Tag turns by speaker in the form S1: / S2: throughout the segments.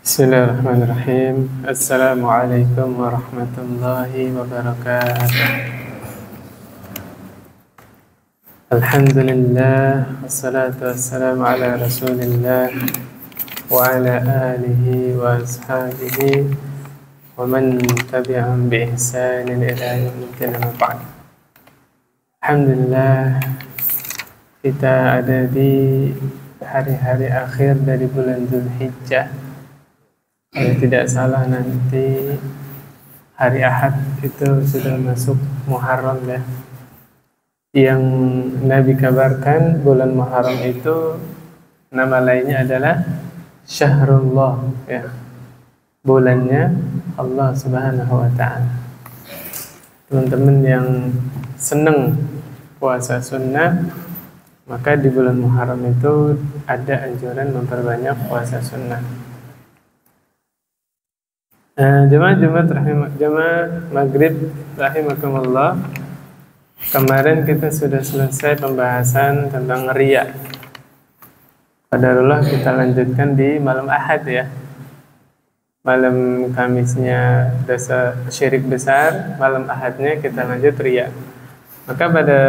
S1: Bismillahirrahmanirrahim. Assalamualaikum warahmatullahi wabarakatuh. Alhamdulillah, wassalatu wassalamu ala rasulillah wa ala alihi wa ashabihi wa man tabi'ahum bi ihsanin ila yaumiddin, amma ba'd. Alhamdulillah, kita ada di hari-hari akhir dari bulan Dzulhijjah. Kalau tidak salah nanti hari Ahad itu sudah masuk Muharram ya. Yang Nabi kabarkan bulan Muharram itu nama lainnya adalah Syahrullah ya. Bulannya Allah Subhanahu wa taala. Teman-teman yang senang puasa sunnah, maka di bulan Muharram itu ada anjuran memperbanyak puasa sunnah. Jemaah maghrib rahimakumullah. Kemarin kita sudah selesai pembahasan tentang riya. Qadarullah kita lanjutkan di malam Ahad ya. Malam Kamisnya dosa syirik besar, malam Ahadnya kita lanjut riya. Maka pada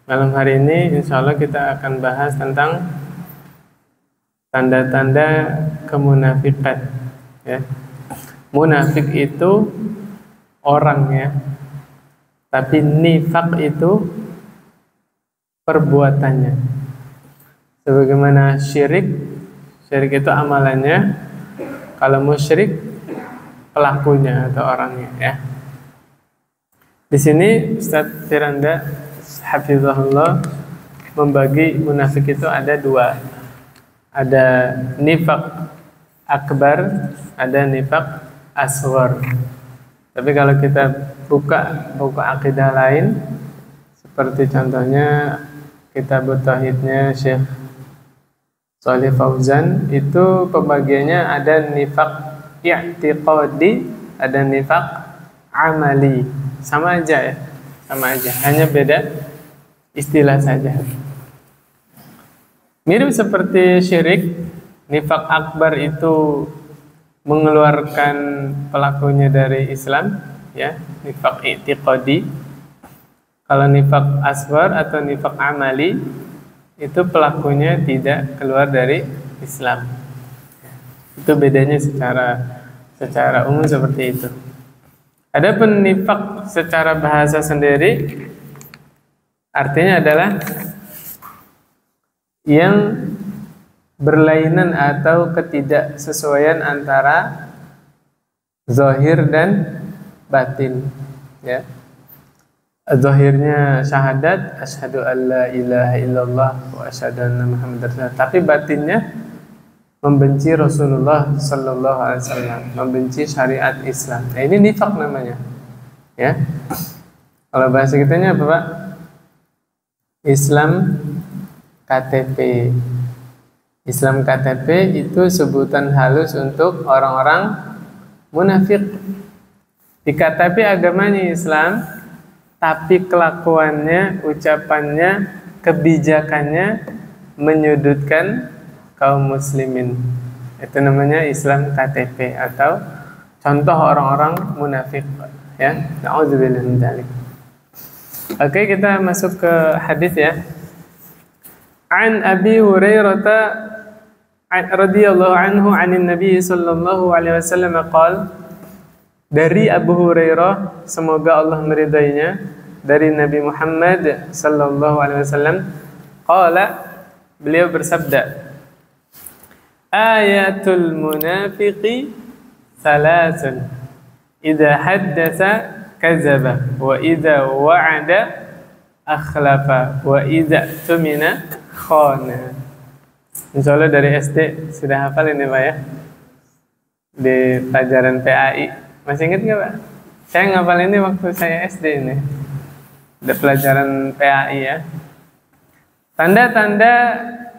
S1: malam hari ini insyaallah kita akan bahas tentang tanda-tanda kemunafikan ya. Munafik itu orangnya, tapi nifak itu perbuatannya. Sebagaimana syirik itu amalannya, kalau musyrik pelakunya atau orangnya ya. Di sini Ustaz Firanda hafizahullah membagi munafik itu ada dua. Ada nifak akbar, ada nifak asghar. Tapi kalau kita buka buku akidah lain, seperti contohnya kitab tauhidnya Syekh Shalih Fauzan, itu pembagiannya ada nifak i'tiqadi, ada nifak amali. Sama aja ya, sama aja, hanya beda istilah saja. Mirip seperti syirik, nifak akbar itu mengeluarkan pelakunya dari Islam ya, nifak i'tiqadi. Kalau nifak asghar atau nifak amali itu pelakunya tidak keluar dari Islam. Itu bedanya secara umum seperti itu. Adapun nifak secara bahasa sendiri artinya adalah yang berlainan atau ketidaksesuaian antara zahir dan batin ya. Zahirnya syahadat asyhadu alla ilaha illallah wa asyhadu anna muhammadar rasulullah, tapi batinnya membenci Rasulullah sallallahu alaihi wasallam, membenci syariat Islam. Nah, ini nifak namanya ya. Kalau bahasa kitanya apa Pak? Islam KTP. Islam KTP itu sebutan halus untuk orang-orang munafik. Di KTP agamanya Islam, tapi kelakuannya, ucapannya, kebijakannya menyudutkan kaum muslimin. Itu namanya Islam KTP atau contoh orang-orang munafik ya. Na'udzubillah min dzalik. Oke, kita masuk ke hadis ya. An Abi Hurairah radhiyallahu anhu anin Nabi sallallahu alaihi wasallam qala, dari Abu Hurairah semoga Allah meridainya, dari Nabi Muhammad sallallahu alaihi wasallam qala, beliau bersabda, ayatul munafiqi salasun, idza haddatsa kadzaba wa idza wa'ada akhlafa wa idza tumina khana. Insyaallah dari SD sudah hafal ini Pak ya, di pelajaran PAI. Masih ingat nggak Pak? Saya ngapal ini waktu saya SD ini. Ada pelajaran PAI ya. Tanda-tanda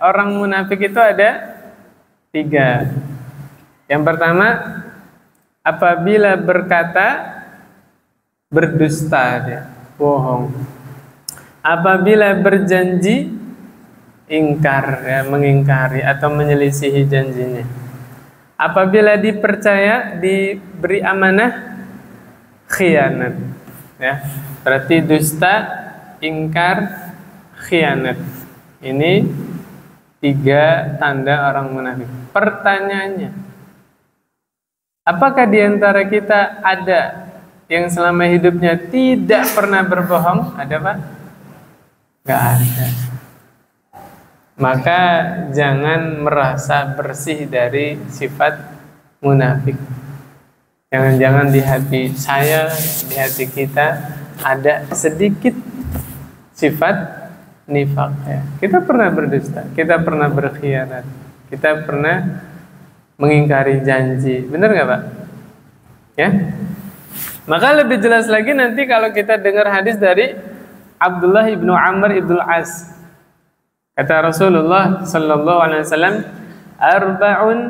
S1: orang munafik itu ada 3. Yang pertama, apabila berkata berdusta dia, bohong. Apabila berjanji ingkar ya, mengingkari atau menyelisihi janjinya. Apabila dipercaya, diberi amanah, khianat. Ya, berarti dusta, ingkar, khianat. Ini 3 tanda orang munafik. Pertanyaannya, apakah di antara kita ada yang selama hidupnya tidak pernah berbohong? Ada, Pak? Nggak ada. Maka jangan merasa bersih dari sifat munafik. Jangan-jangan di hati saya, di hati kita ada sedikit sifat nifak. Ya. Kita pernah berdusta, kita pernah berkhianat, kita pernah mengingkari janji. Benar nggak, Pak? Ya. Maka lebih jelas lagi nanti kalau kita dengar hadis dari Abdullah ibnu Amr ibnu As. Kata Rasulullah sallallahu alaihi wasallam, "Arba'un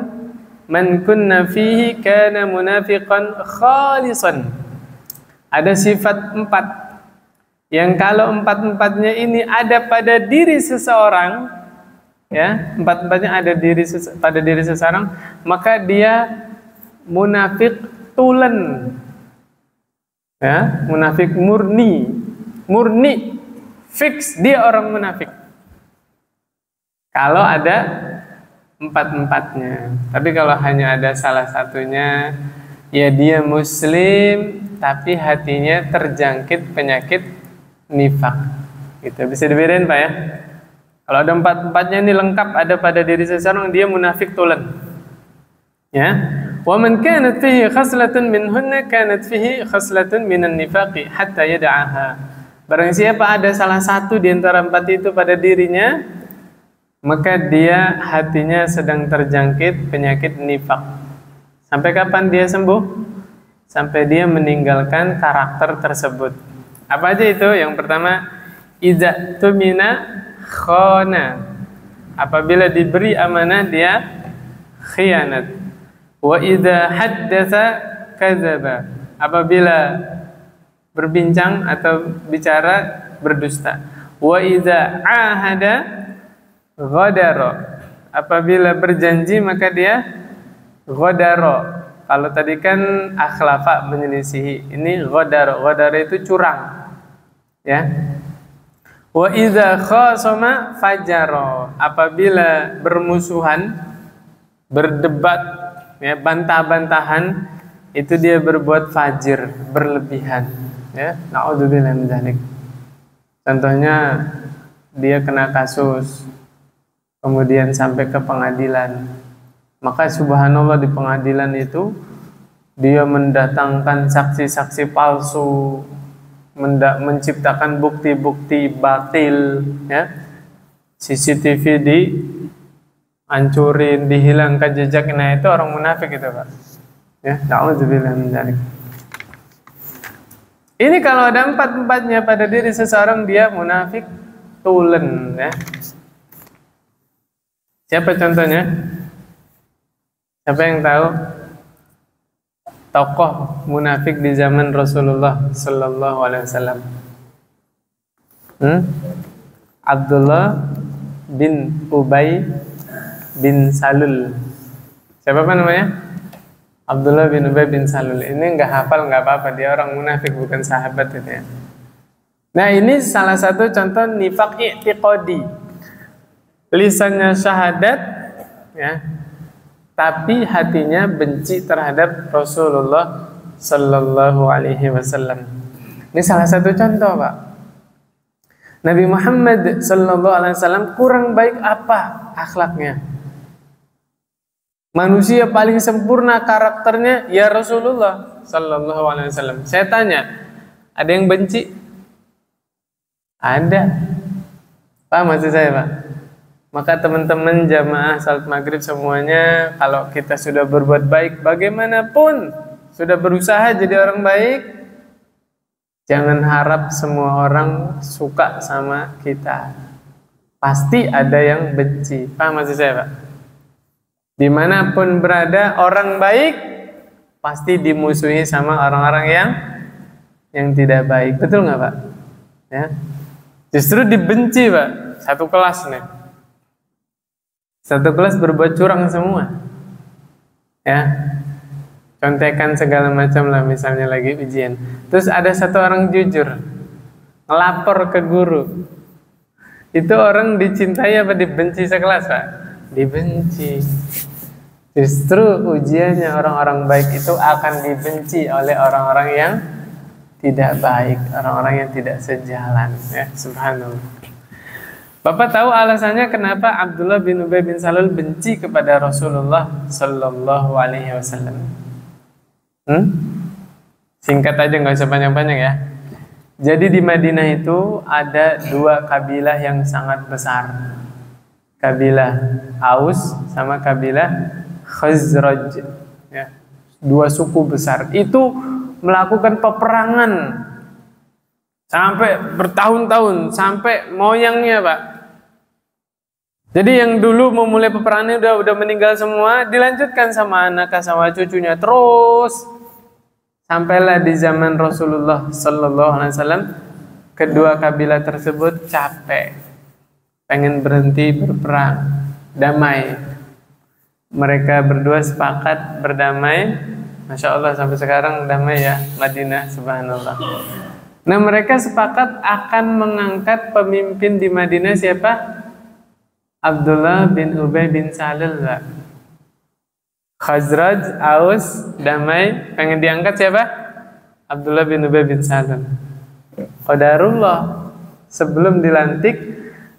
S1: man kunna fihi kana munafiqan khalisan." Ada sifat 4 yang kalau 4-4-nya ini ada pada diri seseorang, ya, 4-4-nya ada pada diri seseorang, maka dia munafik tulen. Ya, munafik murni, fix dia orang munafik. Kalau ada 4-4-nya. Tapi kalau hanya ada salah satunya, ya dia muslim tapi hatinya terjangkit penyakit nifak. Gitu. Bisa dibedain, Pak, ya? Kalau ada 4-4-nya ini lengkap ada pada diri seseorang, dia munafik tulen. Ya. Wa man kanat fihi khaslatun minhunna kanat fihi khaslatun minan nifaqi hatta yad'aha. Barang siapa ada salah satu di antara 4 itu pada dirinya, maka dia hatinya sedang terjangkit penyakit nifak. Sampai kapan dia sembuh? Sampai dia meninggalkan karakter tersebut. Apa aja itu? Yang pertama, idza tumina khana. Apabila diberi amanah dia khianat. Wa idza haddatsa kadzaba. Apabila berbincang atau bicara berdusta. Wa idza ahada ghadaro. Apabila berjanji maka dia ghadaro. Kalau tadi kan akhlafa menyelisihi, ini ghadaro. Ghadaro itu curang. Ya. Wa idza khasama fajaro. Apabila bermusuhan, berdebat, ya, bantah-bantahan, itu dia berbuat fajir, berlebihan. Ya, naudzubillah min dzalik. Contohnya dia kena kasus, kemudian sampai ke pengadilan, maka subhanallah di pengadilan itu dia mendatangkan saksi-saksi palsu, menciptakan bukti-bukti batil, ya, CCTV dihancurin, dihilangkan jejak. Nah, itu orang munafik itu, Pak. Ya, na'udzubillah min dzalik. Ini kalau ada 4-4-nya pada diri seseorang, dia munafik tulen, ya. Siapa contohnya? Siapa yang tahu tokoh munafik di zaman Rasulullah sallallahu alaihi wasallam? Abdullah bin Ubay bin Salul. Siapa namanya? Abdullah bin Ubay bin Salul. Ini nggak hafal nggak apa-apa, dia orang munafik, bukan sahabat itu, ya. Nah, ini salah satu contoh nifak i'tiqadi. Lisannya syahadat, ya, tapi hatinya benci terhadap Rasulullah sallallahu alaihi wasallam. Ini salah satu contoh, Pak. Nabi Muhammad sallallahu alaihi wasallam kurang baik apa akhlaknya? Manusia paling sempurna karakternya ya Rasulullah sallallahu alaihi wasallam. Saya tanya, ada yang benci? Ada. Paham maksud saya, Pak? Maka teman-teman jamaah salat maghrib semuanya, kalau kita sudah berbuat baik bagaimanapun, sudah berusaha jadi orang baik, jangan harap semua orang suka sama kita. Pasti ada yang benci. Paham maksud saya, Pak? Dimanapun berada orang baik pasti dimusuhi sama orang-orang yang tidak baik. Betul nggak, Pak? Ya. Justru dibenci, Pak. Satu kelas nih. Satu kelas berbuat curang semua. Ya, contekan segala macam lah, misalnya lagi ujian. Terus ada satu orang jujur, ngelapor ke guru. Itu orang dicintai apa dibenci sekelas, Pak? Dibenci. Justru ujiannya orang-orang baik itu akan dibenci oleh orang-orang yang tidak baik, orang-orang yang tidak sejalan, ya, subhanallah. Bapak tahu alasannya kenapa Abdullah bin Ubay bin Salul benci kepada Rasulullah Sallallahu Alaihi Wasallam? Singkat aja, nggak usah panjang-panjang ya. Jadi di Madinah itu ada dua kabilah yang sangat besar, kabilah Aus sama kabilah Khazraj, ya. Dua suku besar itu melakukan peperangan sampai bertahun-tahun, sampai moyangnya, Pak. Jadi yang dulu memulai peperangan udah meninggal semua, dilanjutkan sama anak sama cucunya terus. Sampailah di zaman Rasulullah Sallallahu Alaihi Wasallam, kedua kabilah tersebut capek, pengen berhenti berperang, damai. Mereka berdua sepakat berdamai. Masya Allah, sampai sekarang damai ya Madinah, subhanallah. Nah, mereka sepakat akan mengangkat pemimpin di Madinah siapa? Abdullah bin Ubay bin Salul. Khazraj, Aus, damai, pengen diangkat siapa? Abdullah bin Ubay bin Salul. Qadarullah, sebelum dilantik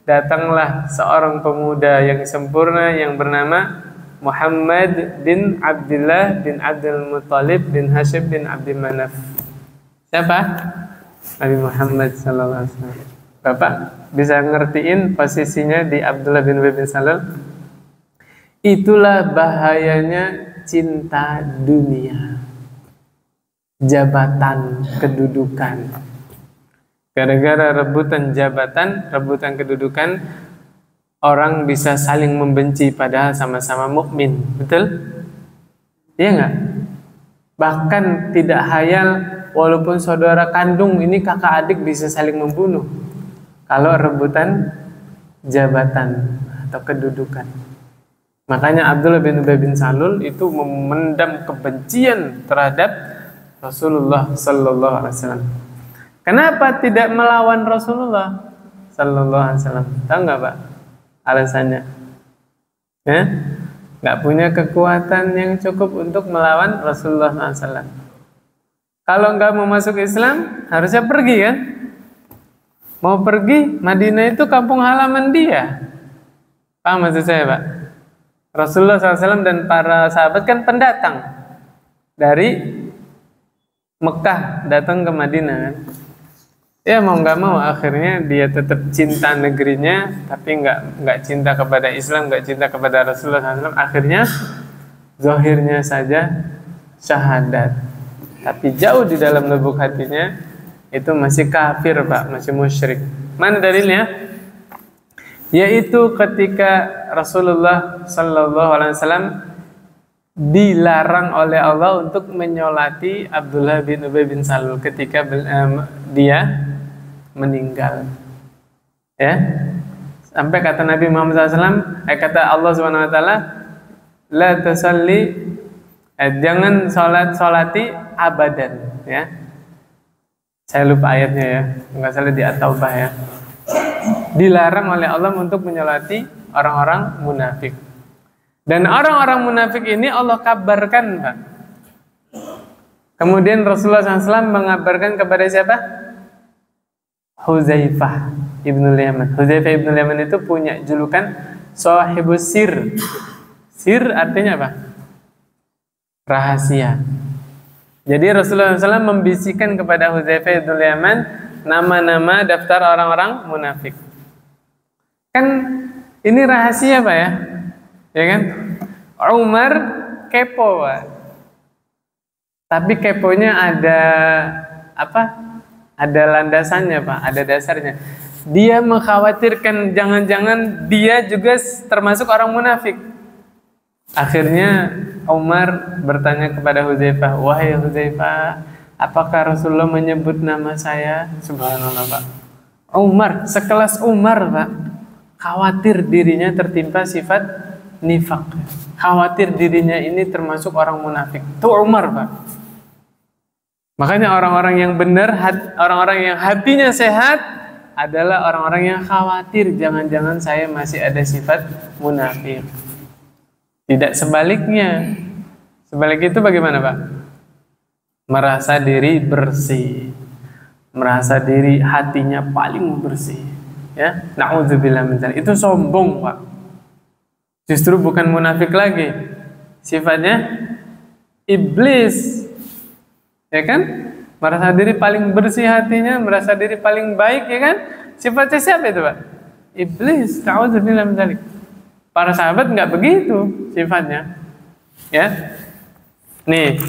S1: datanglah seorang pemuda yang sempurna yang bernama Muhammad bin Abdullah bin Abdul Muttalib bin Hashim bin Abdi Manaf. Siapa? Nabi Muhammad sallallahu alaihi wasallam. Bapak bisa ngertiin posisinya di Abdullah bin Ubay bin Salul? Itulah bahayanya cinta dunia, jabatan, kedudukan. Gara-gara rebutan jabatan, rebutan kedudukan, orang bisa saling membenci padahal sama-sama mukmin, betul? Iya nggak? Bahkan tidak hayal, walaupun saudara kandung ini kakak adik bisa saling membunuh kalau rebutan jabatan atau kedudukan. Makanya Abdullah bin Ubay bin Salul itu memendam kebencian terhadap Rasulullah Sallallahu Alaihi Wasallam. Kenapa tidak melawan Rasulullah Sallallahu Alaihi Wasallam? Tahu nggak, Pak? Alasannya, ya, nggak punya kekuatan yang cukup untuk melawan Rasulullah SAW. Kalau nggak mau masuk Islam, harusnya pergi kan? Mau pergi, Madinah itu kampung halaman dia. Paham maksud saya, Pak? Rasulullah SAW dan para sahabat kan pendatang dari Mekah datang ke Madinah kan? Ya mau nggak mau akhirnya dia tetap cinta negerinya, tapi nggak cinta kepada Islam, nggak cinta kepada Rasulullah SAW. Akhirnya zahirnya saja syahadat, tapi jauh di dalam lubuk hatinya itu masih kafir, Pak, masih musyrik. Mana dalilnya? Yaitu ketika Rasulullah SAW dilarang oleh Allah untuk menyolati Abdullah bin Ubay bin Salul ketika dia meninggal, ya, sampai kata Nabi Muhammad SAW, kata Allah Subhanahu Wa Taala, la tasalli, jangan solati abadan, ya. Saya lupa ayatnya ya, nggak salah di At-Taubah ya. Dilarang oleh Allah untuk menyolati orang-orang munafik. Dan orang-orang munafik ini Allah kabarkan, Pak. Kemudian Rasulullah SAW mengabarkan kepada siapa? Huzaifah ibnul Yaman. Huzaifah ibnul Yaman itu punya julukan Sahibus Sir. Sir artinya apa? Rahasia. Jadi Rasulullah SAW membisikkan kepada Huzaifah ibnul Yaman nama-nama daftar orang-orang munafik. Kan ini rahasia, Pak, ya? Ya kan? Umar kepo, Pak. Tapi keponya ada apa? Ada landasannya, Pak, ada dasarnya. Dia mengkhawatirkan jangan-jangan dia juga termasuk orang munafik. Akhirnya Umar bertanya kepada Huzaifah, "Wahai Huzaifah, apakah Rasulullah menyebut nama saya?" Subhanallah, Pak. Umar, sekelas Umar, Pak, khawatir dirinya tertimpa sifat nifak. Khawatir dirinya ini termasuk orang munafik. Itu Umar, Pak. Makanya orang-orang yang benar, orang-orang yang hatinya sehat adalah orang-orang yang khawatir jangan-jangan saya masih ada sifat munafik. Tidak sebaliknya. Sebalik itu bagaimana, Pak? Merasa diri bersih. Merasa diri hatinya paling bersih. Ya, na'udzubillah min dzalik. Itu sombong, Pak. Justru bukan munafik lagi. Sifatnya iblis. Ya kan? Merasa diri paling bersih hatinya, merasa diri paling baik, ya kan? Sifatnya siapa itu, Pak? Iblis. Na'udzubillah min dzalik. Para sahabat nggak begitu sifatnya. Ya. Nih,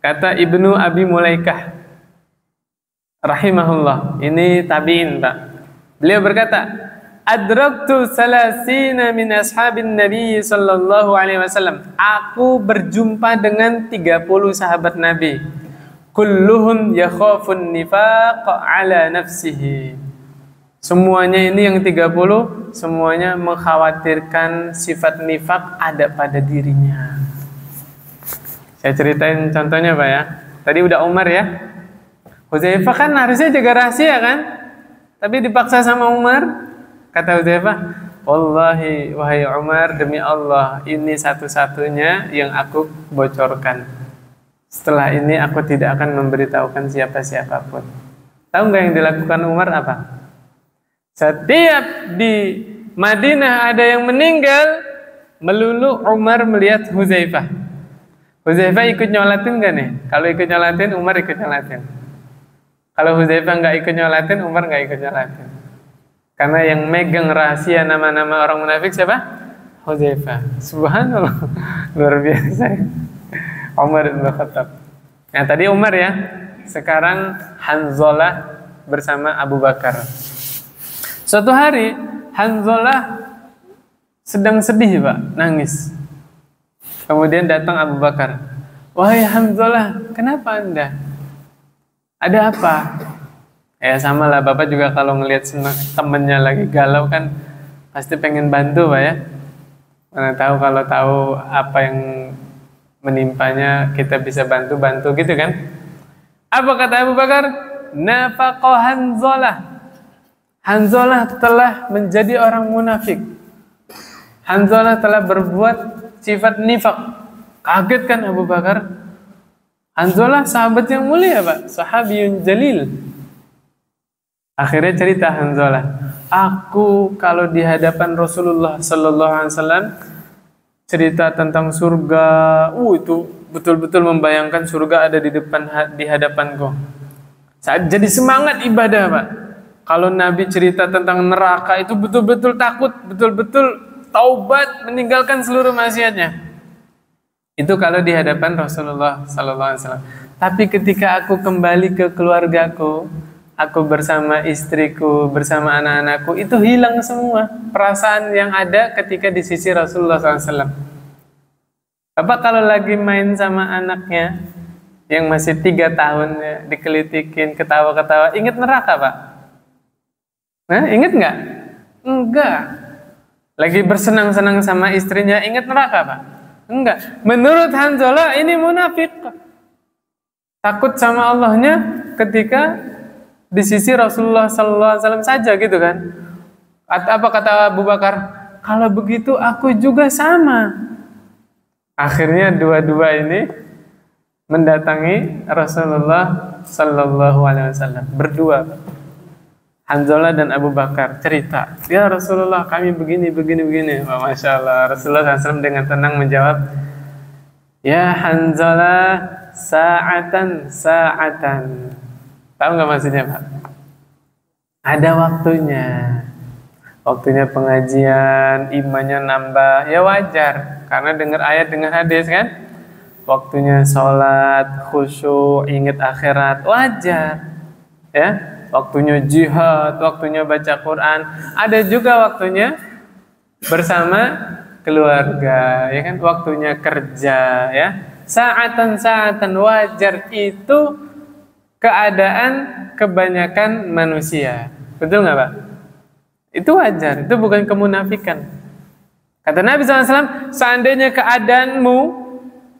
S1: kata Ibnu Abi Mulaikah rahimahullah, ini tabi'in, Pak. Beliau berkata, adraktu salasina min ashabin Nabi sallallahu alaihi wasallam. Aku berjumpa dengan 30 sahabat Nabi. Kulluhum yakhafun nifaq ala nafsihi. Semuanya ini yang 30, semuanya mengkhawatirkan sifat nifak ada pada dirinya. Saya ceritain contohnya, Pak, ya. Tadi udah Umar, ya. Hudzaifah kan harusnya jaga rahasia, kan? Tapi dipaksa sama Umar. Kata Hudzaifah, wallahi, wahai Umar, demi Allah, ini satu-satunya yang aku bocorkan. Setelah ini aku tidak akan memberitahukan siapa-siapapun. Tahu nggak yang dilakukan Umar apa? Setiap di Madinah ada yang meninggal, melulu Umar melihat Hudzaifah. Hudzaifah ikut nyolatin nggak nih? Kalau ikut nyolatin, Umar ikut nyolatin. Kalau Hudzaifah nggak ikut nyolatin, Umar nggak ikut nyolatin. Karena yang megang rahasia nama-nama orang munafik siapa? Hudzaifah. Subhanallah, luar biasa. Umar bin Khattab. Nah, tadi Umar, ya. Sekarang Hanzalah bersama Abu Bakar. Suatu hari Hanzalah sedang sedih, Pak, nangis. Kemudian datang Abu Bakar. Wahai Hanzalah, kenapa Anda? Ada apa? Ya sama lah, Bapak juga kalau ngelihat temennya lagi galau kan pasti pengen bantu, Pak, ya. Mana tahu kalau tahu apa yang menimpanya kita bisa bantu gitu kan? Apa kata Abu Bakar? Nafaqa Hanzalah. Hanzalah telah menjadi orang munafik. Hanzalah telah berbuat sifat nifak. Kaget kan Abu Bakar? Hanzalah sahabat yang mulia, Pak, sahabiyun jalil. Akhirnya cerita Hanzalah, aku kalau di hadapan Rasulullah sallallahu alaihi wasallam cerita tentang surga, itu betul-betul membayangkan surga ada di hadapanku. Saat jadi semangat ibadah, Pak. Kalau Nabi cerita tentang neraka itu betul-betul takut, betul-betul taubat, meninggalkan seluruh maksiatnya. Itu kalau di hadapan Rasulullah sallallahu alaihi wasallam. Tapi ketika aku kembali ke keluargaku, aku bersama istriku, bersama anak-anakku, itu hilang semua perasaan yang ada ketika di sisi Rasulullah SAW. Bapak kalau lagi main sama anaknya yang masih 3 tahun, ya, dikelitikin, ketawa-ketawa, ingat neraka, Pak? Nah, ingat nggak? Enggak. Lagi bersenang-senang sama istrinya, ingat neraka, Pak? Enggak. Menurut Hanzalah ini munafik. Takut sama Allahnya ketika di sisi Rasulullah SAW saja, gitu kan? Apa kata Abu Bakar? Kalau begitu aku juga sama. Akhirnya dua-dua ini mendatangi Rasulullah SAW berdua. Hanzalah dan Abu Bakar cerita, ya Rasulullah, kami begini. Oh, Masya Allah. Rasulullah SAW dengan tenang menjawab, ya Hanzalah, sa'atan. Tahu nggak maksudnya, Pak? Ada waktunya. Waktunya pengajian, imannya nambah, ya wajar. Karena dengar ayat, dengar hadis kan. Waktunya sholat, khusyuk, ingat akhirat, wajar. Ya, waktunya jihad, waktunya baca Quran. Ada juga waktunya bersama keluarga, ya kan? Waktunya kerja, ya. Sa'atan wajar, itu keadaan kebanyakan manusia. Betul nggak, Pak? Itu wajar, itu bukan kemunafikan. Kata Nabi SAW, seandainya keadaanmu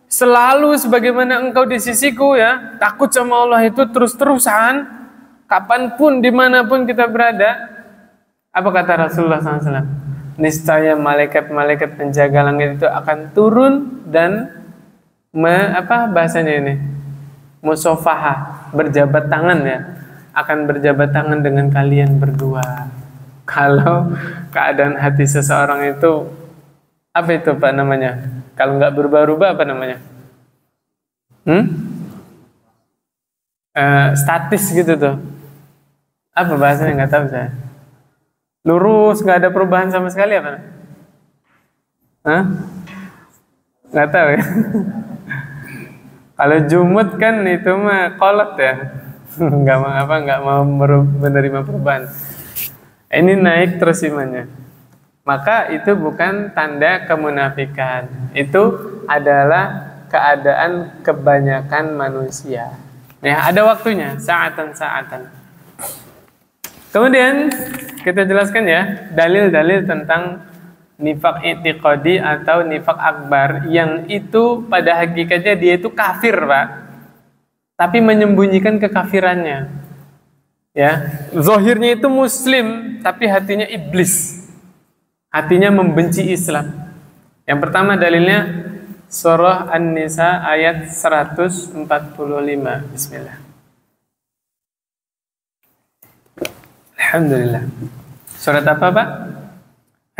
S1: selalu sebagaimana engkau di sisiku ya, takut sama Allah itu terus-terusan, kapanpun, dimanapun kita berada, apa kata Rasulullah SAW? Niscaya malaikat-malaikat penjaga langit itu akan turun dan bahasanya ini? Musofahah, berjabat tangan ya, akan berjabat tangan dengan kalian berdua. Kalau keadaan hati seseorang itu, apa itu Pak namanya? Kalau nggak berubah-ubah apa namanya? Statis gitu tuh. Apa bahasanya nggak tahu saya. Lurus, nggak ada perubahan sama sekali apa? Nggak tahu ya. Kalau jumut kan itu mah kolot ya. nggak mau menerima perubahan. Ini naik terus imannya. Maka itu bukan tanda kemunafikan. Itu adalah keadaan kebanyakan manusia. Ya, ada waktunya, saatan-saatan. Kemudian kita jelaskan ya, dalil-dalil tentang nifak i'tiqadi atau nifak akbar, yang itu pada hakikatnya dia itu kafir, Pak. Tapi menyembunyikan kekafirannya. Ya, zahirnya itu muslim, tapi hatinya iblis. Hatinya membenci Islam. Yang pertama dalilnya surah An-Nisa ayat 145. Bismillah. Alhamdulillah. Surat apa, Pak?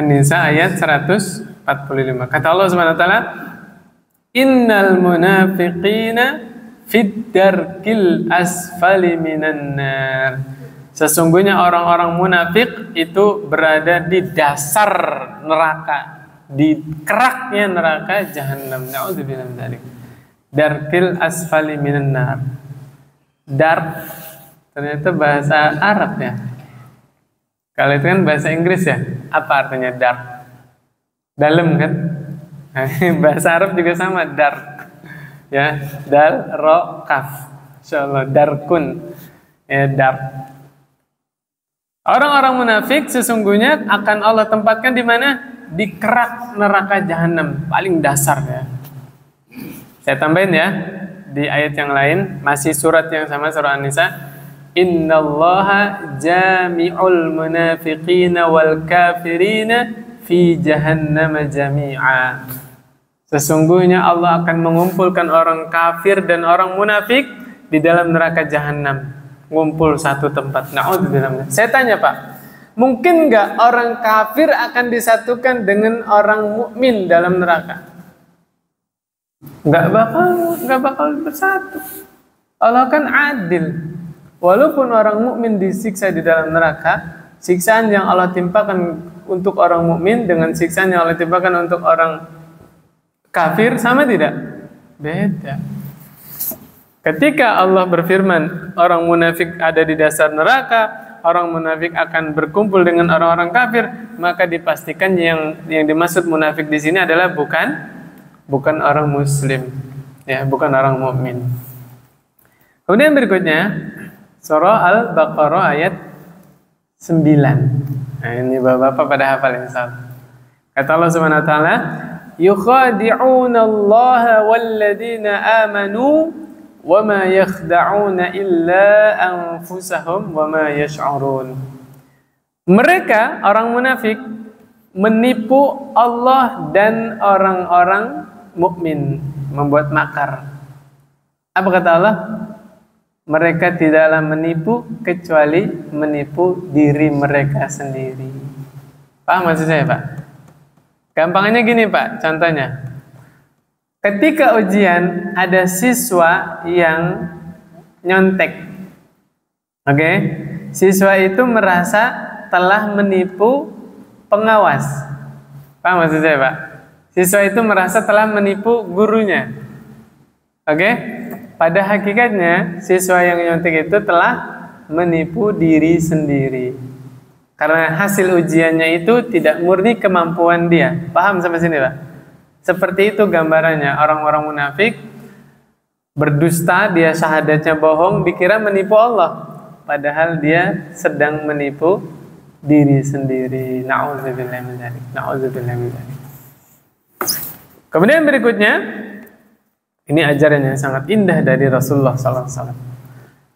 S1: An-Nisa ayat 145. Kata Allah Subhanahu wa taala, "Innal munafiqina fid darkil asfali minan nar." Sesungguhnya orang-orang munafik itu berada di dasar neraka, di keraknya neraka jahanam. Na'udzubillah min dzalik. Darkil asfali minan nar. Dark ternyata bahasa Arab ya. Kalau itu kan bahasa Inggris ya. Apa artinya dark? Dalam kan? Bahasa Arab juga sama, dark. Ya, dal ro kaf. Insyaallah darkun. Ya, dark. Orang-orang munafik sesungguhnya akan Allah tempatkan di mana? Di kerak neraka jahanam, paling dasar ya. Saya tambahin ya, di ayat yang lain, masih surat yang sama, surah An-Nisa. Innallaha jami'ul munafiqina wal kafirina fi jahannam jami'a. Sesungguhnya Allah akan mengumpulkan orang kafir dan orang munafik di dalam neraka jahanam. Ngumpul satu tempat. Na'udzubillah. Saya tanya Pak, mungkin nggak orang kafir akan disatukan dengan orang mukmin dalam neraka? Nggak bakal bersatu. Allah kan adil. Walaupun orang mukmin disiksa di dalam neraka, siksaan yang Allah timpakan untuk orang mukmin dengan siksaan yang Allah timpakan untuk orang kafir sama tidak? Beda. Ketika Allah berfirman, orang munafik ada di dasar neraka, orang munafik akan berkumpul dengan orang-orang kafir, maka dipastikan yang dimaksud munafik di sini adalah bukan orang muslim, ya, bukan orang mukmin. Kemudian berikutnya, surah Al-Baqarah ayat 9. Nah, ini Bapak-bapak pada hafal insyaallah. Kata Allah Subhanahu wa taala, yukhadi'una Allah walladzina amanu وَمَا يَخْدَعُونَ إِلَّا أَنفُسَهُمْ وَمَا يَشْعُرُونَ. Mereka, orang munafik, menipu Allah dan orang-orang mukmin, membuat makar. Apa kata Allah? Mereka tidaklah menipu kecuali menipu diri mereka sendiri. Paham maksud saya, Pak? Gampangnya gini, Pak, contohnya. Ketika ujian ada siswa yang nyontek. Oke? Siswa itu merasa telah menipu pengawas. Paham maksud saya, Pak? Siswa itu merasa telah menipu gurunya. Oke? Pada hakikatnya siswa yang nyontek itu telah menipu diri sendiri. Karena hasil ujiannya itu tidak murni kemampuan dia. Paham sampai sini, Pak? Seperti itu gambarannya, orang-orang munafik berdusta, dia syahadatnya bohong, dikira menipu Allah, padahal dia sedang menipu diri sendiri. Na'udzubillah min dzalik. Na'udzubillah min dzalik. Kemudian berikutnya, ini ajaran yang sangat indah dari Rasulullah SAW.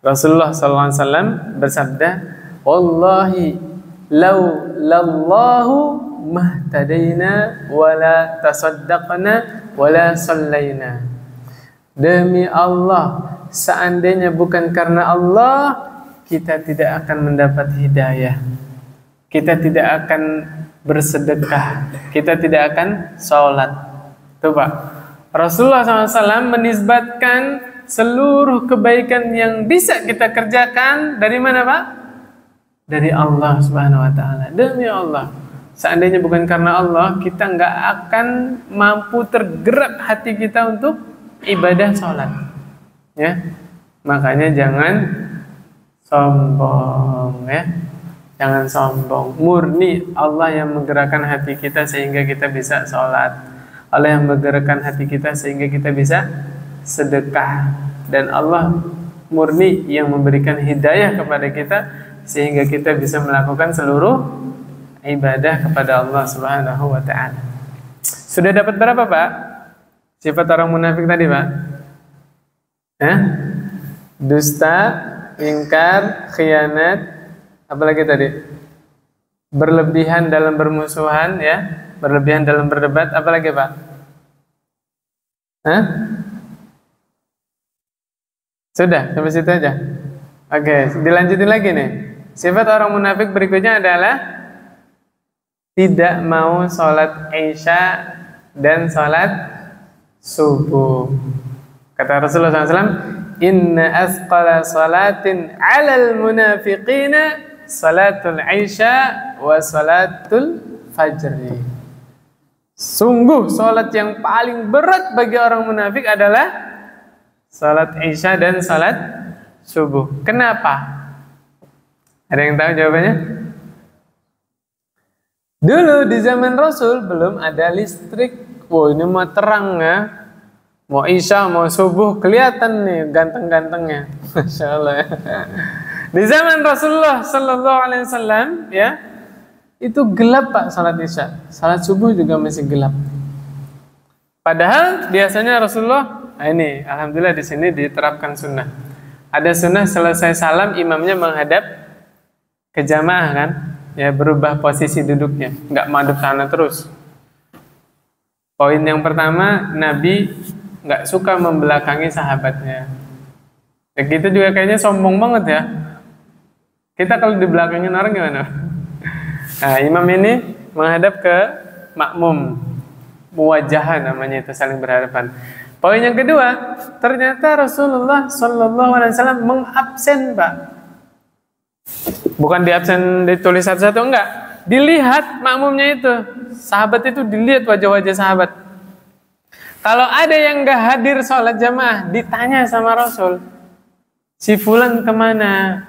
S1: Rasulullah SAW bersabda, "Wallahi law lallahu mahtadaina wala tasaddaqna wala sallaina." Demi Allah, seandainya bukan karena Allah, kita tidak akan mendapat hidayah. Kita tidak akan bersedekah. Kita tidak akan sholat. Tuh Pak, Rasulullah SAW menisbatkan seluruh kebaikan yang bisa kita kerjakan dari mana Pak? Dari Allah Subhanahu Wa Taala. Demi Allah, seandainya bukan karena Allah, kita nggak akan mampu tergerak hati kita untuk ibadah sholat. Ya, makanya jangan sombong ya. Jangan sombong. Murni Allah yang menggerakkan hati kita sehingga kita bisa sholat. Allah yang menggerakkan hati kita sehingga kita bisa sedekah. Dan Allah murni yang memberikan hidayah kepada kita sehingga kita bisa melakukan seluruh ibadah kepada Allah Subhanahu wa Ta'ala. Sudah dapat berapa Pak? Sifat orang munafik tadi Pak? Dusta, ingkar, khianat, apalagi tadi? Berlebihan dalam bermusuhan ya, berlebihan dalam berdebat, apalagi Pak? Sudah, sampai situ aja. Oke, dilanjutin lagi nih. Sifat orang munafik berikutnya adalah tidak mau sholat Isya dan sholat subuh. Kata Rasulullah SAW, "Inna asqala salatin 'alal munafiqina salatul Isya wa salatul fajri." Sungguh sholat yang paling berat bagi orang munafik adalah sholat Isya dan sholat subuh. Kenapa? Ada yang tahu jawabannya? Dulu di zaman Rasul belum ada listrik. Wah, ini mau terang ya. Mau Isya, mau subuh, kelihatan nih ganteng-gantengnya. Masya Allah ya. Di zaman Rasulullah Sallallahu Alaihi Wasallam ya, itu gelap Pak salat Isya. Salat subuh juga masih gelap. Padahal biasanya Rasulullah, ini alhamdulillah di sini diterapkan sunnah. Ada sunnah selesai salam imamnya menghadap ke jamaah kan, ya berubah posisi duduknya, nggak madep sana terus. Poin yang pertama, Nabi nggak suka membelakangi sahabatnya. Ya gitu juga kayaknya sombong banget ya. Kita kalau di belakangin orang gimana? Nah, imam ini menghadap ke makmum, muwajahan namanya itu, saling berhadapan. Poin yang kedua, ternyata Rasulullah Sallallahu Alaihi Wasallam mengabsen Pak. Bukan di absen ditulis satu-satu, enggak. Dilihat makmumnya itu. Sahabat itu dilihat wajah-wajah sahabat. Kalau ada yang enggak hadir sholat jamaah, ditanya sama Rasul, si fulan kemana?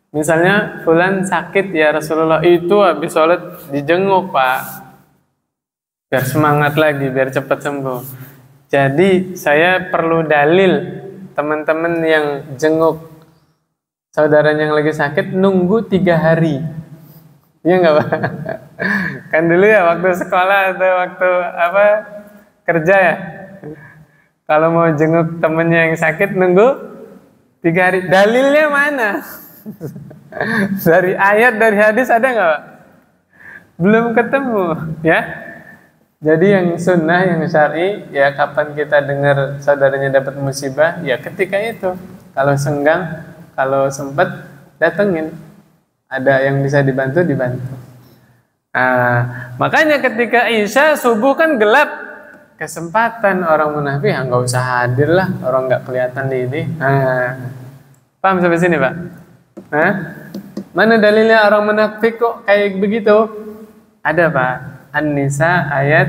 S1: Misalnya fulan sakit ya Rasulullah, itu habis sholat dijenguk Pak. Biar semangat lagi, biar cepat sembuh. Jadi saya perlu dalil teman-teman yang jenguk saudaranya yang lagi sakit nunggu 3 hari. Iya nggak Pak? Kan dulu ya waktu sekolah atau waktu kerja ya. Kalau mau jenguk temennya yang sakit nunggu 3 hari. Dalilnya mana? Dari ayat, dari hadis ada nggak Pak? Belum ketemu ya. Jadi yang sunnah, yang syar'i ya kapan kita dengar saudaranya dapat musibah ya ketika itu. Kalau senggang, kalau sempat datengin, ada yang bisa dibantu. Nah, makanya ketika Isya subuh kan gelap, kesempatan orang munafik ya nggak usah hadir lah, orang nggak kelihatan di ini. Nah, paham sampai sini Pak? Nah, mana dalilnya orang munafik kok kayak begitu? Ada Pak, An-Nisa ayat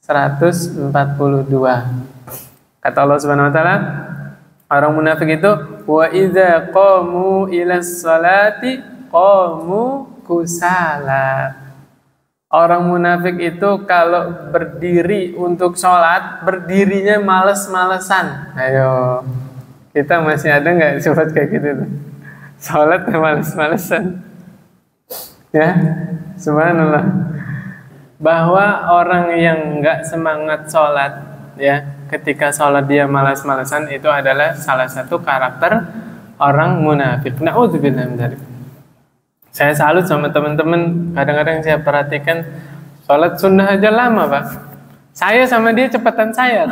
S1: 142. Kata Allah Subhanahu Wa Taala, orang munafik itu wa idza qamu ilas salati qamu kusala. Orang munafik itu kalau berdiri untuk sholat, berdirinya males-malesan. Ayo, kita masih ada nggak sifat kayak gitu tuh? Sholat males-malesan. Ya, subhanallah. bahwa orang yang nggak semangat sholat, ya, ketika sholat dia malas-malasan, itu adalah salah satu karakter orang munafik. Na'udzubillah min dzalik. Saya salut sama teman-teman, kadang-kadang saya perhatikan sholat sunnah aja lama, Pak. Saya sama dia cepatan saya.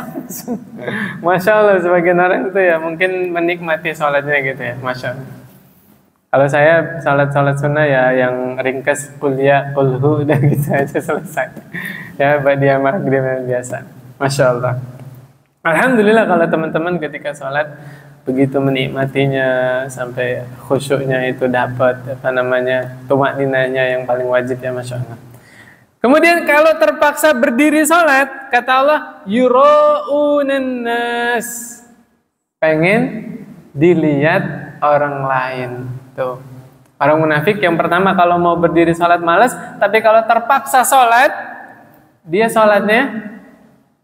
S1: Masya Allah, sebagian orang itu ya mungkin menikmati sholatnya gitu ya, Masya Allah. Kalau saya sholat sunnah ya yang ringkas kuliah kulhu udah gitu aja selesai. Ya, dia maghrib biasa. Masya Allah. Alhamdulillah kalau teman-teman ketika sholat begitu menikmatinya sampai khusyuknya itu dapat tumakninahnya yang paling wajib ya, Masya Allah. Kemudian kalau terpaksa berdiri sholat, kata Allah, yura'unan nas, pengen dilihat orang lain. Tuh, orang munafik yang pertama kalau mau berdiri sholat malas, tapi kalau terpaksa sholat, dia sholatnya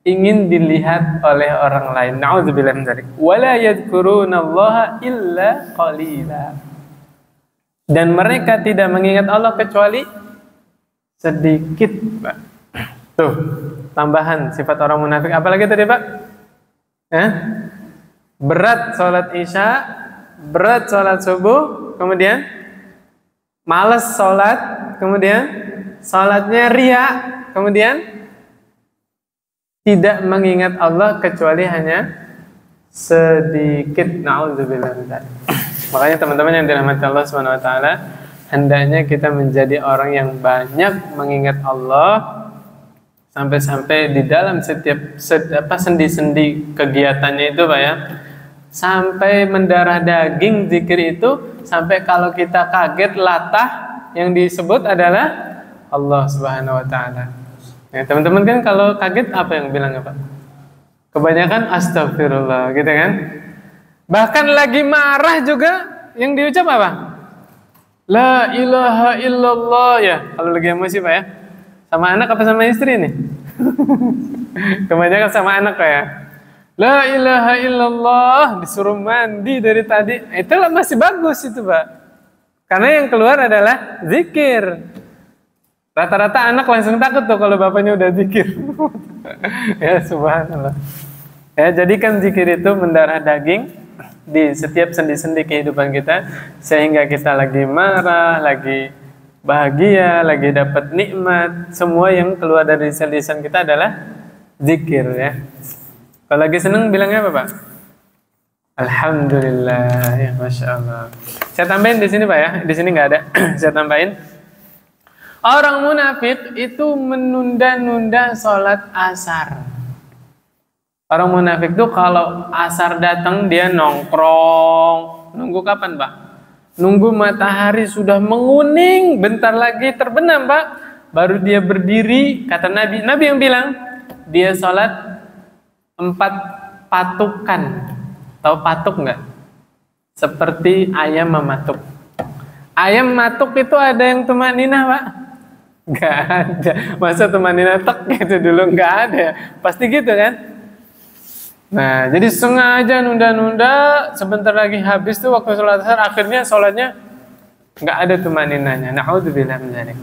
S1: ingin dilihat oleh orang lain. Na'udzubillah min dzalik. Wala yadhkurunallaha illa qalila. Dan mereka tidak mengingat Allah kecuali sedikit, Pak. Tuh, tambahan sifat orang munafik. Apalagi tadi, Pak? Berat sholat isya, berat sholat subuh, kemudian malas sholat, kemudian sholatnya ria, kemudian tidak mengingat Allah kecuali hanya sedikit. Na'udzubillah min dzalik. Makanya teman-teman yang dirahmati Allah Subhanahu wa taala, hendaknya kita menjadi orang yang banyak mengingat Allah, sampai-sampai di dalam setiap sendi-sendi kegiatannya itu, Pak ya, sampai mendarah daging zikir itu, sampai kalau kita kaget latah yang disebut adalah Allah Subhanahu wa taala. Ya, teman-teman kan kalau kaget apa yang bilang apa? Kebanyakan astagfirullah gitu kan? Bahkan lagi marah juga yang diucap apa? La ilaha illallah ya. Kalau lagi emosi, Pak ya. Sama anak apa sama istri nih? Kebanyakan sama anak, Pak ya. La ilaha illallah, disuruh mandi dari tadi. Itulah masih bagus itu, Pak. Karena yang keluar adalah zikir. Rata-rata anak langsung takut tuh kalau bapaknya udah zikir. Ya subhanallah. Ya, jadikan zikir itu mendarah daging di setiap sendi-sendi kehidupan kita, sehingga kita lagi marah, lagi bahagia, lagi dapat nikmat, semua yang keluar dari lisan kita adalah zikir ya. Kalau lagi seneng bilangnya apa, Pak? Alhamdulillah ya, Masya Allah. Saya tambahin di sini, Pak ya. Di sini nggak ada. Saya tambahin. Orang munafik itu menunda-nunda sholat asar. Orang munafik itu kalau asar datang dia nongkrong. Nunggu kapan, Pak? Nunggu matahari sudah menguning, bentar lagi terbenam, Pak. Baru dia berdiri, kata Nabi. Nabi yang bilang, dia sholat 4 patukan. Tahu patuk nggak? Seperti ayam mematuk. Ayam matuk itu ada yang tumakninah, Pak? Nggak ada. Masa tumakninah tek gitu dulu? Nggak ada. Pasti gitu kan? Nah, jadi sengaja nunda-nunda, sebentar lagi habis tuh waktu sholat asar, akhirnya sholatnya nggak ada tumakninahnya. Na'udzubillah min dzalik.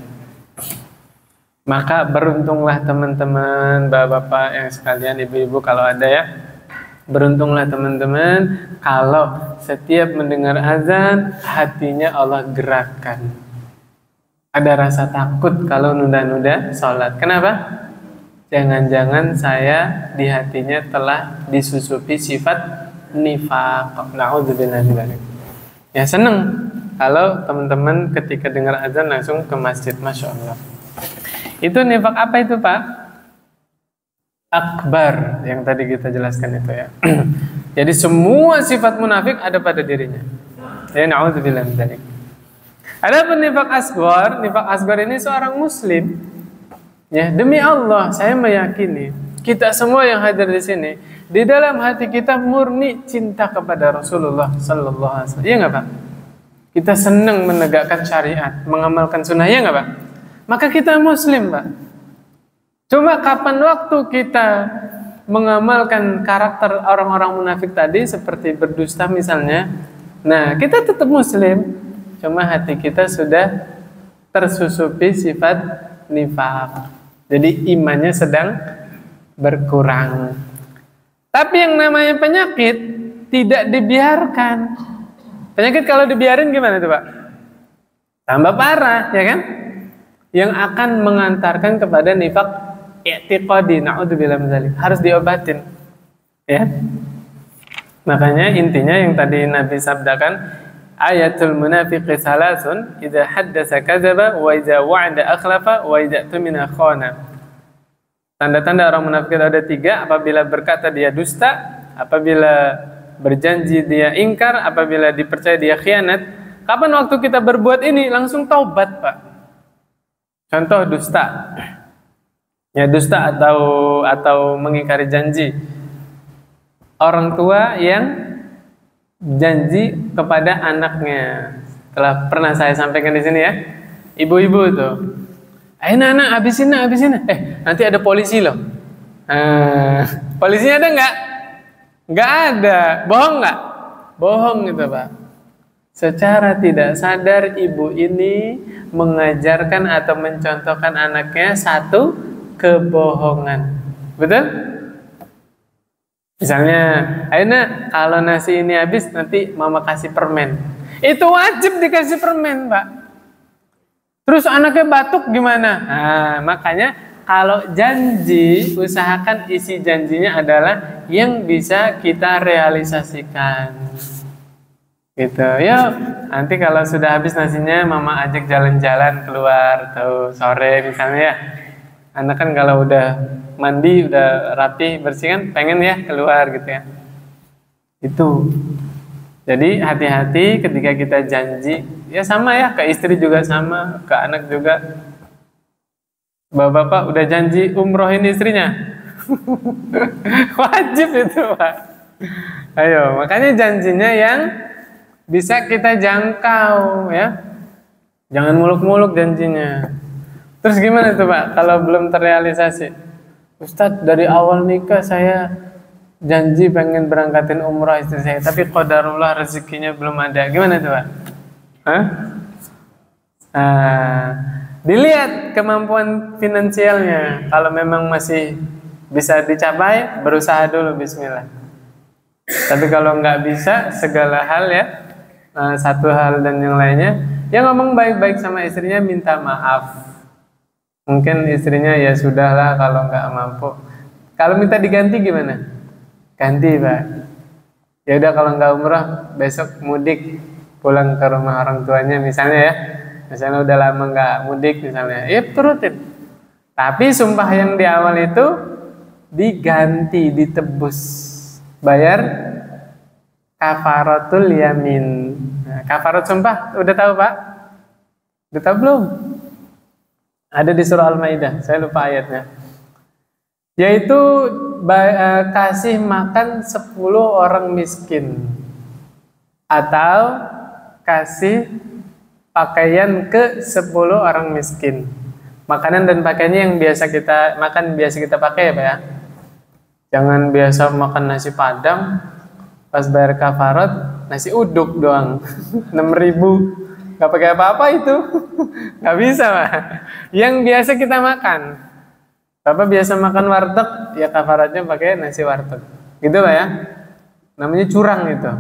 S1: Maka beruntunglah teman-teman, bapak-bapak yang sekalian, ibu-ibu kalau ada ya. Beruntunglah teman-teman kalau setiap mendengar azan hatinya Allah gerakkan. Ada rasa takut kalau nunda-nunda sholat. Kenapa? Jangan-jangan saya di hatinya telah disusupi sifat nifaq. Na'udzubillah min dzalik. Ya seneng kalau teman-teman ketika dengar azan langsung ke masjid, Masya Allah. Itu nifaq apa itu, Pak? Akbar yang tadi kita jelaskan itu ya. Jadi semua sifat munafik ada pada dirinya. Ya, na'udzubillah min dzalik. Adapun nifaq asghar ini seorang muslim. Ya, demi Allah saya meyakini kita semua yang hadir di sini di dalam hati kita murni cinta kepada Rasulullah sallallahu alaihi wasallam. Iya enggak, Pak? Kita senang menegakkan syariat, mengamalkan sunnah, ya enggak, Pak? Maka kita muslim, Pak. Cuma kapan waktu kita mengamalkan karakter orang-orang munafik tadi seperti berdusta misalnya, nah kita tetap muslim, cuma hati kita sudah tersusupi sifat nifaq. Jadi imannya sedang berkurang. Tapi yang namanya penyakit tidak dibiarkan. Penyakit kalau dibiarin gimana tuh Pak? Tambah parah, ya kan? Yang akan mengantarkan kepada nifaq i'tiqadi, na'udzubillah min dzalik. Harus diobatin. Ya. Makanya intinya yang tadi Nabi sabdakan, ayatul munafiqi salasun, idza haddasa kadzaba wa idza wa'ada akhlafa wa idza tumina khana. Tanda-tanda orang munafik ada 3, apabila berkata dia dusta, apabila berjanji dia ingkar, apabila dipercaya dia khianat. Kapan waktu kita berbuat ini langsung taubat, Pak? Contoh dusta. Ya dusta atau mengingkari janji. Orang tua yang janji kepada anaknya. Telah pernah saya sampaikan di sini ya. Ibu-ibu tuh. Ayo anak habisin. Nanti ada polisi loh. Polisinya ada nggak? Nggak ada. Bohong nggak? Bohong gitu Pak. Secara tidak sadar ibu ini mengajarkan atau mencontohkan anaknya satu kebohongan. Betul? Misalnya, ayo nak, kalau nasi ini habis nanti mama kasih permen. Itu wajib dikasih permen, Pak. Terus anaknya batuk gimana? Nah, makanya kalau janji, usahakan isi janjinya adalah yang bisa kita realisasikan. Gitu. Yuk, nanti kalau sudah habis nasinya, mama ajak jalan-jalan keluar tuh sore misalnya ya. Anak kan kalau udah mandi, udah rapi, bersih kan, pengen ya keluar gitu ya. Itu. Jadi hati-hati ketika kita janji, ya sama ya, ke istri juga sama, ke anak juga. Bapak-bapak udah janji umrohin istrinya. Wajib itu Pak. Ayo, makanya janjinya yang bisa kita jangkau ya. Jangan muluk-muluk janjinya. Terus gimana tuh Pak kalau belum terrealisasi? Ustadz dari awal nikah saya janji pengen berangkatin umroh istri saya, tapi qadarullah rezekinya belum ada. Gimana tuh Pak? Dilihat kemampuan finansialnya. Kalau memang masih bisa dicapai, berusaha dulu bismillah. Tapi kalau nggak bisa, segala hal ya, satu hal dan yang lainnya, ya ngomong baik-baik sama istrinya, minta maaf. Mungkin istrinya ya sudahlah kalau nggak mampu. Kalau minta diganti gimana? Ganti Pak. Ya udah kalau nggak umrah besok mudik pulang ke rumah orang tuanya misalnya ya. Misalnya udah lama nggak mudik misalnya, ya turutin. Tapi sumpah yang di awal itu diganti, ditebus, bayar kafaratul yamin. Nah, kafarat sumpah udah tahu Pak? Udah tahu belum? Ada di surah Al-Maidah, saya lupa ayatnya. Yaitu kasih makan 10 orang miskin atau kasih pakaian ke 10 orang miskin. Makanan dan pakaiannya yang biasa kita makan, biasa kita pakai ya Pak ya. Jangan biasa makan nasi padang, pas bayar kafarat nasi uduk doang 6.000. Gak pakai apa-apa itu. Gak bisa Pak. Yang biasa kita makan. Bapak biasa makan warteg, ya kafaratnya pakai nasi warteg. Gitu Pak ya. Namanya curang itu.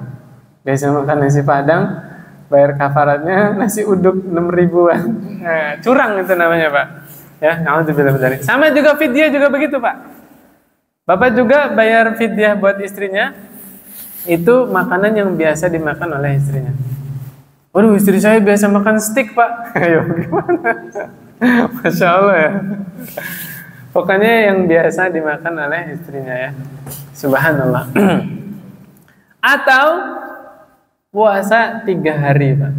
S1: Biasa makan nasi padang, bayar kafaratnya nasi uduk 6.000-an. Nah, curang itu namanya Pak. Ya, na'udzubillah. Sama juga fidyah juga begitu Pak. Bapak juga bayar fidyah buat istrinya, itu makanan yang biasa dimakan oleh istrinya. Waduh, istri saya biasa makan steak Pak. Ayo gimana? Masya Allah ya. Pokoknya yang biasa dimakan oleh istrinya ya. Subhanallah. Atau puasa 3 hari Pak.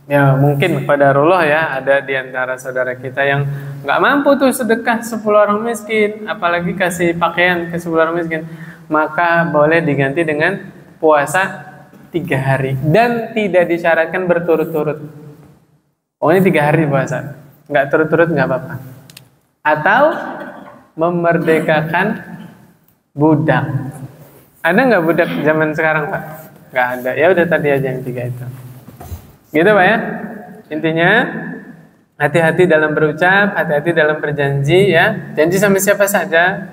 S1: Ya mungkin qadarullah ya, ada di antara saudara kita yang nggak mampu tuh sedekah 10 orang miskin, apalagi kasih pakaian ke 10 orang miskin, maka boleh diganti dengan puasa 3 hari dan tidak disyaratkan berturut-turut. Pokoknya 3 hari puasa, nggak turut-turut nggak apa-apa. Atau memerdekakan budak. Ada nggak budak zaman sekarang Pak? Nggak ada. Ya udah tadi aja yang 3 itu. Gitu Pak ya. Intinya Hati-hati dalam berucap, hati-hati dalam berjanji ya. Janji sama siapa saja,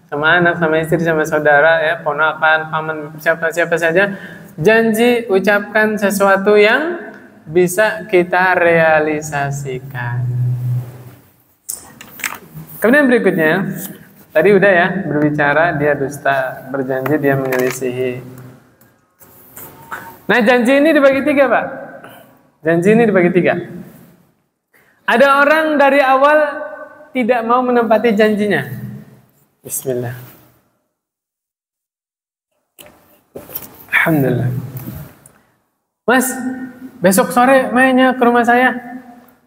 S1: sama anak, sama istri, sama saudara ya, ponakan, paman, siapa saja. Janji ucapkan sesuatu yang bisa kita realisasikan. Kemudian berikutnya, tadi udah ya, berbicara dia dusta, berjanji dia menyelisihi. Nah, janji ini dibagi tiga, Pak. Janji ini dibagi tiga. Ada orang dari awal tidak mau menepati janjinya. Bismillah. Alhamdulillah. Mas, besok sore mainnya ke rumah saya.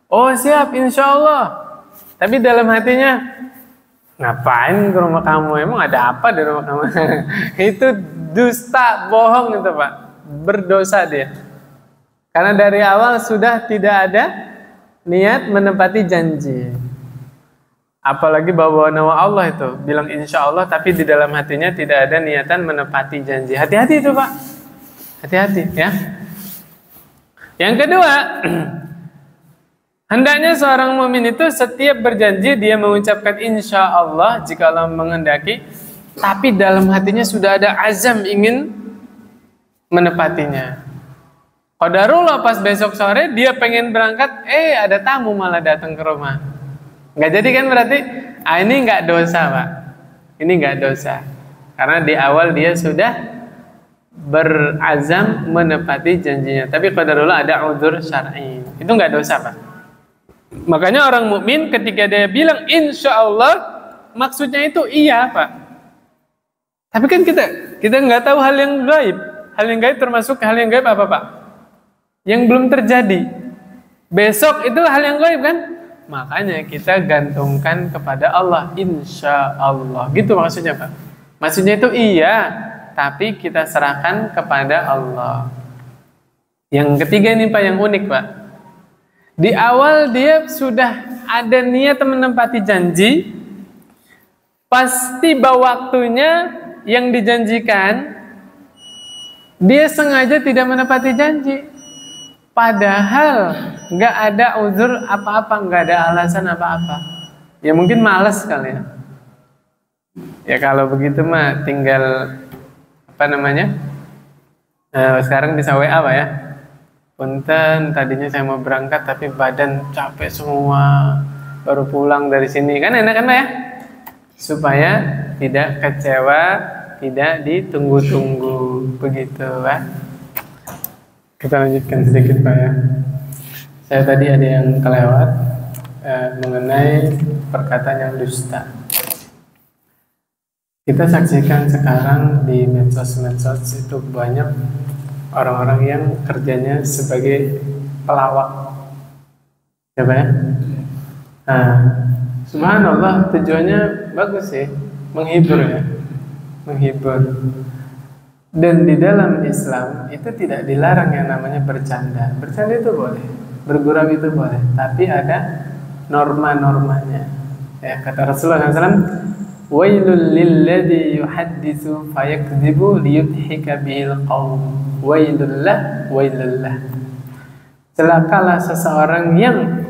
S1: Oh siap, insya Allah. Tapi dalam hatinya, ngapain ke rumah kamu? Emang ada apa di rumah kamu? Itu dusta, bohong itu Pak. Berdosa dia. Karena dari awal sudah tidak ada niat menepati janji. Apalagi bawa nama Allah itu, bilang insya Allah, tapi di dalam hatinya tidak ada niatan menepati janji. Hati-hati itu Pak. Hati-hati ya. Yang kedua, hendaknya seorang mukmin itu setiap berjanji dia mengucapkan insya Allah jika Allah menghendaki, tapi dalam hatinya sudah ada azam ingin menepatinya. Qadarullah pas besok sore dia pengen berangkat, ada tamu malah datang ke rumah. Nggak jadi kan berarti? Ini nggak dosa Pak. Ini nggak dosa. Karena di awal dia sudah berazam menepati janjinya. Tapi qadarullah ada udzur syar'i. Itu nggak dosa Pak. Makanya orang mukmin ketika dia bilang insya Allah, maksudnya itu iya Pak. Tapi kan kita nggak tahu hal yang gaib. Hal yang gaib termasuk hal yang gaib apa Pak? Yang belum terjadi. Besok itu hal yang gaib kan? Makanya kita gantungkan kepada Allah, insya Allah. Gitu maksudnya Pak. Maksudnya itu iya, tapi kita serahkan kepada Allah. Yang ketiga ini Pak, yang unik Pak. Di awal dia sudah ada niat menepati janji, pas tiba waktunya yang dijanjikan, dia sengaja tidak menepati janji. Padahal nggak ada uzur apa-apa, nggak ada alasan apa-apa. Ya mungkin malas kali ya. Ya kalau begitu mah tinggal sekarang bisa WA Pak ya. Punten, tadinya saya mau berangkat tapi badan capek semua, baru pulang dari sini. Kan enak kan Pak ya? Supaya tidak kecewa, tidak ditunggu-tunggu, begitu Pak. Kita lanjutkan sedikit Pak ya. Saya tadi ada yang kelewat mengenai perkataan yang dusta. Kita saksikan sekarang di medsos-medsos itu banyak orang-orang yang kerjanya sebagai pelawak. Ya Pak ya? Nah, subhanallah tujuannya bagus sih, menghibur ya. Menghibur. Dan di dalam Islam itu tidak dilarang yang namanya bercanda. Bercanda itu boleh, bergurau itu boleh, tapi ada norma-normanya. Ya, kata Rasulullah SAW, "Wailul lilladzi yuhadditsu fayakdzibu liyudhika bihil qaum." Wailullah, wailullah. Celakalah seseorang yang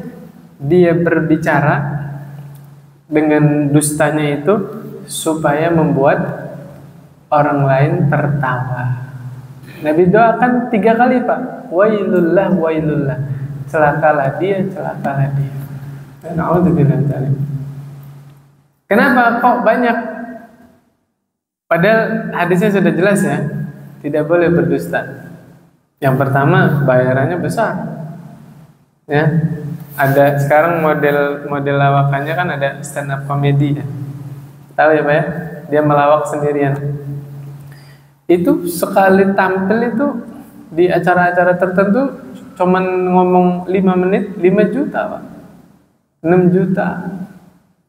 S1: dia berbicara dengan dustanya itu supaya membuat orang lain tertawa. Nabi doakan 3 kali Pak. Wailullah, wailullah. Celakalah dia, celakalah dia. Na'udzubillah. Kenapa kok banyak? Padahal hadisnya sudah jelas ya. Tidak boleh berdusta. Yang pertama bayarannya besar. Ya. Ada sekarang model lawakannya kan ada stand up comedy ya. Tahu ya Pak ya? Dia melawak sendirian. Itu sekali tampil itu di acara-acara tertentu cuman ngomong 5 menit 5 juta Pak, 6 juta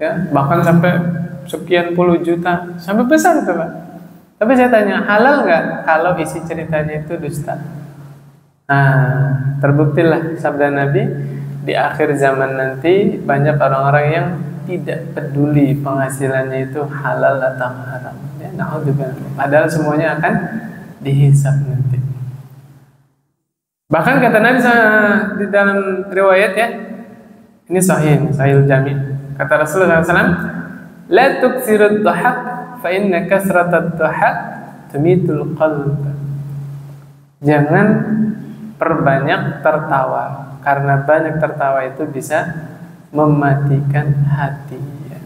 S1: ya, bahkan sampai sekian puluh juta, sampai besar itu Pak. Tapi saya tanya, halal nggak kalau isi ceritanya itu dusta? Nah, terbuktilah sabda Nabi, di akhir zaman nanti banyak orang-orang yang tidak peduli penghasilannya itu halal atau haram. Ya, na'udzubillah. Padahal semuanya akan dihisab nanti. Bahkan kata Nabi di dalam riwayat ya, Ini sahih jami. Kata Rasulullah SAW, la tuksirud dhahak fa inna kasratad dhahak tumitul qalb. Jangan perbanyak tertawa, karena banyak tertawa itu bisa mematikan hati.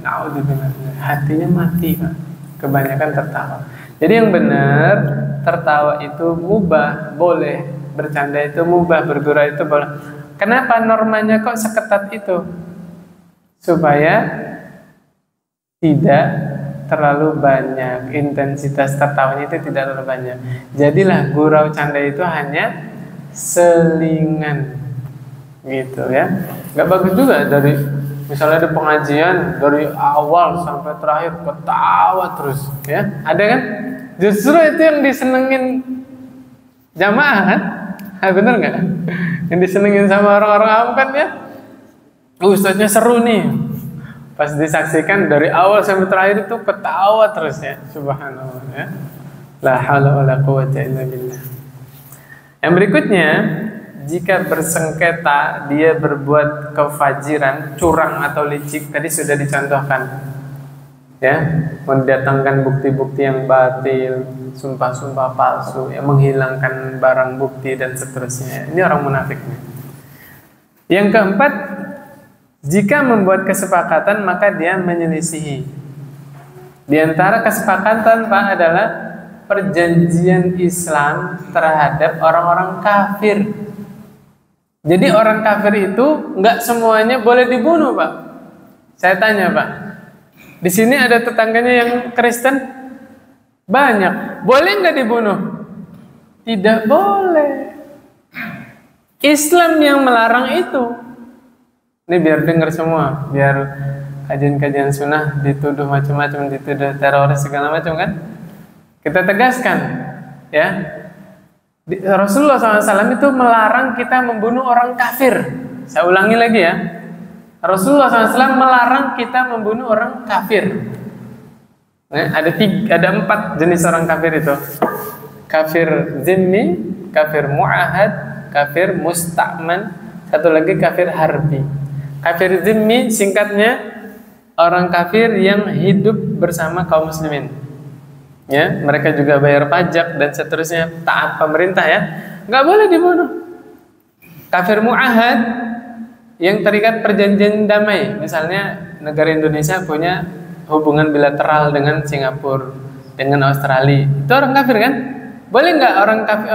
S1: Naudzubillah, hatinya mati, Pak. Kebanyakan tertawa. Jadi yang benar, tertawa itu mubah, boleh. Bercanda itu mubah, bergurau itu boleh. Kenapa normanya kok seketat itu? Supaya tidak terlalu banyak, intensitas tertawanya itu tidak terlalu banyak. Jadilah gurau canda itu hanya selingan, gitu ya. Gak bagus juga dari misalnya ada pengajian dari awal sampai terakhir ketawa terus, ya. Ada kan? Justru itu yang disenengin jamaah kan? Bener nggak? Yang disenengin sama orang-orang awam kan ya? Ustadznya seru nih. Pas disaksikan dari awal sampai terakhir itu ketawa terus ya. Subhanallah ya. La haula wala quwwata illa billah. Yang berikutnya, jika bersengketa dia berbuat kefajiran, curang atau licik, tadi sudah dicontohkan. Ya, mendatangkan bukti-bukti yang batil, sumpah-sumpah palsu, yang menghilangkan barang bukti dan seterusnya. Ini orang munafiknya. Yang keempat, jika membuat kesepakatan maka dia menyelisihi. Di antara kesepakatan, Pak, adalah perjanjian Islam terhadap orang-orang kafir. Jadi orang kafir itu nggak semuanya boleh dibunuh, Pak. Saya tanya, Pak, di sini ada tetangganya yang Kristen banyak, boleh nggak dibunuh? Tidak boleh. Islam yang melarang itu. Ini biar dengar semua, biar kajian-kajian sunnah dituduh macam-macam, dituduh teroris segala macam kan? Kita tegaskan, ya. Rasulullah SAW itu melarang kita membunuh orang kafir. Saya ulangi lagi ya. Rasulullah SAW melarang kita membunuh orang kafir. Ada 4 jenis orang kafir itu. Kafir zimmi, kafir mu'ahad, kafir musta'man, satu lagi kafir harbi. Kafir zimmi singkatnya orang kafir yang hidup bersama kaum muslimin. Ya, mereka juga bayar pajak dan seterusnya, taat pemerintah ya, nggak boleh dibunuh. Kafir mu'ahad yang terikat perjanjian damai, misalnya negara Indonesia punya hubungan bilateral dengan Singapura, dengan Australia, itu orang kafir kan? Boleh nggak orang kafir,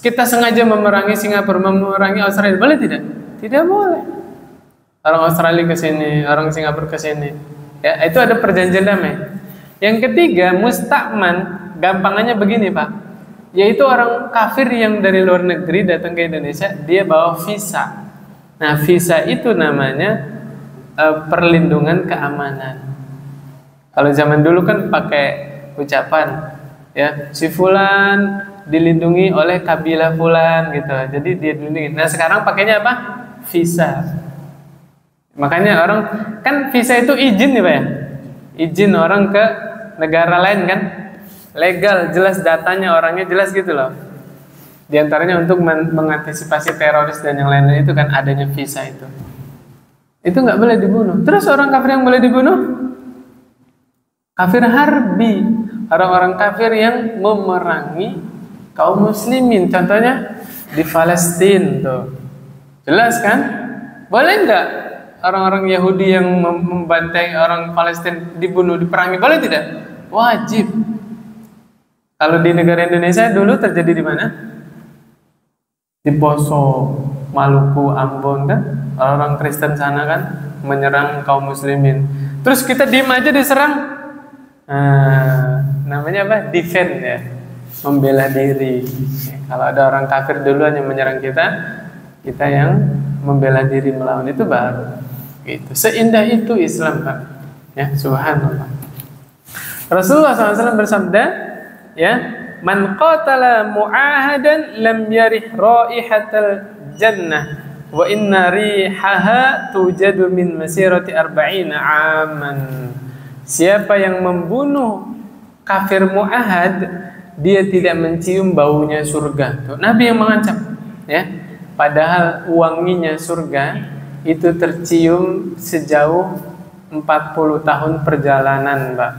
S1: kita sengaja memerangi Singapura, memerangi Australia, boleh tidak? Tidak boleh. Orang Australia ke sini, orang Singapura ke sini, ya itu ada perjanjian damai. Yang ketiga, musta'man, gampangannya begini Pak, yaitu orang kafir yang dari luar negeri datang ke Indonesia, dia bawa visa. Nah visa itu namanya perlindungan keamanan. Kalau zaman dulu kan pakai ucapan, ya si fulan dilindungi oleh kabilah fulan gitu, jadi dia dilindungi. Nah sekarang pakainya apa? Visa. Makanya orang kan visa itu izin nih Pak ya, izin orang ke negara lain kan, legal, jelas datanya orangnya jelas gitu loh. Di antaranya untuk mengantisipasi teroris dan yang lain-lain itu kan adanya visa itu. Itu nggak boleh dibunuh. Terus orang kafir yang boleh dibunuh? Kafir harbi, orang-orang kafir yang memerangi kaum muslimin. Contohnya di Palestina tuh, jelas kan? Boleh nggak orang-orang Yahudi yang membantai orang Palestina dibunuh, diperangi? Boleh tidak? Wajib. Kalau di negara Indonesia dulu terjadi di mana? Di Poso, Maluku, Ambon kan, orang Kristen sana kan menyerang kaum muslimin. Terus kita diem aja diserang. Namanya apa? Defend ya, membela diri. Kalau ada orang kafir duluan yang menyerang kita, kita yang membela diri melawan, itu baru. Gitu. Seindah itu Islam Pak. Ya, subhanallah. Rasulullah SAW bersabda, ya, man qatala mu'ahadan lam yarih raihatal jannah wa inna rihaha tujadu min masirati arba'ina aman. Siapa yang membunuh kafir mu'ahad, dia tidak mencium baunya surga. Tuh, Nabi yang mengancam, ya. Padahal wanginya surga itu tercium sejauh 40 tahun perjalanan, Pak.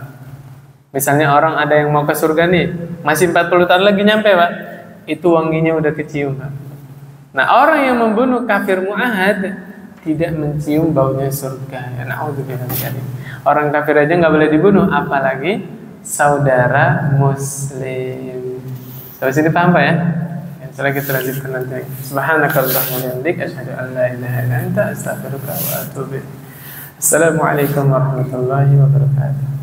S1: Misalnya orang ada yang mau ke surga nih, masih 40 tahun lagi nyampe, Pak. Itu wanginya udah kecium, Pak. Nah, orang yang membunuh kafir mu'ahad tidak mencium baunya surga. Ya, na'udzubillah. Orang kafir aja nggak boleh dibunuh, apalagi saudara muslim. Sampai sini paham, Pak ya? Setelah kita lanjutkan nanti. Subhanakallahumma wa bihamdika asyhadu an la ilaha illa anta astaghfiruka wa atubu ilaik. Assalamualaikum warahmatullahi wabarakatuh.